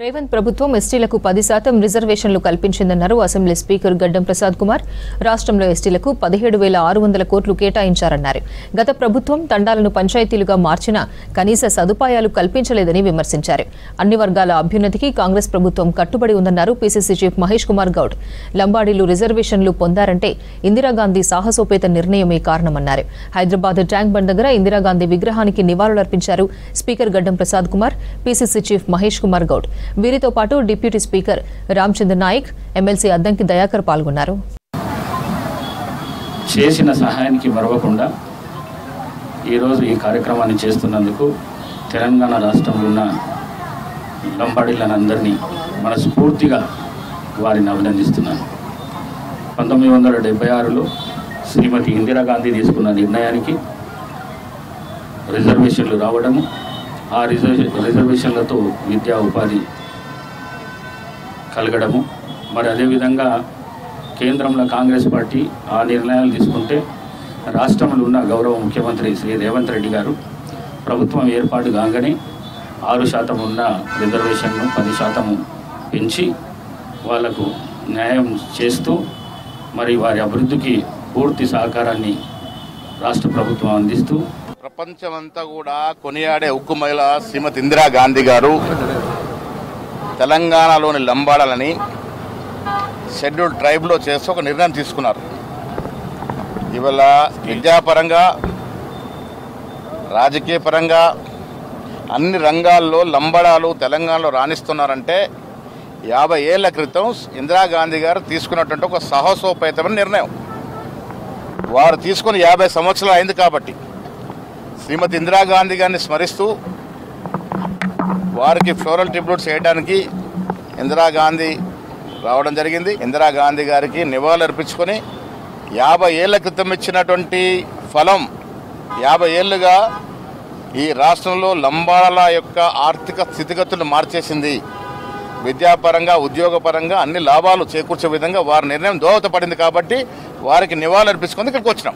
రేవంత్ ప్రభుత్వం ఎస్టీలకు 10% రిజర్వేషన్లు కల్పించిందన్నారు అసెంబ్లీ స్పీకర్ గడ్డం ప్రసాద్ కుమార్. రాష్ట్రంలో ఎస్టీలకు 17,600 కోట్లు కేటాయించారన్నారు. గత ప్రభుత్వం తండాలను పంచాయతీలుగా మార్చినా కనీస సదుపాయాలు కల్పించలేదని విమర్శించారు. అన్ని వర్గాల అభ్యున్నతికి కాంగ్రెస్ ప్రభుత్వం కట్టుబడి ఉందన్నారు పీసీసీ చీఫ్ మహేష్ కుమార్ గౌడ్. లంబాడీలు రిజర్వేషన్లు పొందారంటే ఇందిరాగాంధీ సాహసోపేత నిర్ణయమే కారణమన్నారు. హైదరాబాద్ ట్యాంక్ బండ్ దగ్గర ఇందిరాగాంధీ విగ్రహానికి నివాళులర్పించారు speaker Gaddam Prasad Kumar, PCC chief Mahesh Kumar Goud. వీరితో పాటు deputy speaker Ramachandra Nayak, MLC Addanki Dayakar పాల్గొన్నారు. చేసిన సహాయానికి మరవకుండా ఈరోజు ఈ కార్యక్రమాన్ని చేస్తున్నందుకు తెలంగాణ రాష్ట్రంలో ఉన్న లంబాడీలందరినీ మనస్ఫూర్తిగా వారిని అభినందిస్తున్నాను. 1976లో శ్రీమతి ఇందిరాగాంధీ తీసుకున్న నిర్ణయానికి రిజర్వేషన్లు రావడము, ఆ రిజర్వేషన్లతో విద్యా ఉపాధి కలగడము, మరి అదేవిధంగా కేంద్రంలో కాంగ్రెస్ పార్టీ ఆ నిర్ణయాలు తీసుకుంటే రాష్ట్రంలో ఉన్న గౌరవ ముఖ్యమంత్రి శ్రీ రేవంత్ రెడ్డి గారు ప్రభుత్వం ఏర్పాటు కాగానే 6% ఉన్న రిజర్వేషన్ను 10% పెంచి వాళ్లకు న్యాయం చేస్తూ మరి వారి అభివృద్ధికి పూర్తి సహకారాన్ని రాష్ట్ర ప్రభుత్వం అందిస్తూ ప్రపంచమంతా కూడా కొనియాడే ఉక్కు మహిళ శ్రీమతి ఇందిరాగాంధీ గారు తెలంగాణలోని లంబాడాలని షెడ్యూల్డ్ ట్రైబ్లో చేస్తూ ఒక నిర్ణయం తీసుకున్నారు. ఇవాళ విద్యాపరంగా, రాజకీయ పరంగా అన్ని రంగాల్లో లంబాడాలు తెలంగాణలో రాణిస్తున్నారంటే 50 ఏళ్ల క్రితం ఇందిరాగాంధీ గారు తీసుకున్నటువంటి ఒక సాహసోపేతమైన నిర్ణయం. వారు తీసుకుని 50 సంవత్సరాలు అయింది కాబట్టి శ్రీమతి ఇందిరాగాంధీ గారిని స్మరిస్తూ వారికి ఫ్లోరల్ ట్రిబ్యూట్స్ చేయడానికి ఇందిరాగాంధీ రావడం జరిగింది. ఇందిరాగాంధీ గారికి నివాళులు అర్పించుకొని 50 ఏళ్ల క్రితం ఇచ్చినటువంటి ఫలం 50 ఏళ్లుగా ఈ రాష్ట్రంలో లంబాడాల యొక్క ఆర్థిక స్థితిగతులను మార్చేసింది. విద్యాపరంగా, ఉద్యోగపరంగా అన్ని లాభాలు చేకూర్చే విధంగా వారి నిర్ణయం దోహదపడింది కాబట్టి వారికి నివాళులు అర్పించుకొని ఇక్కడికి వచ్చినాం.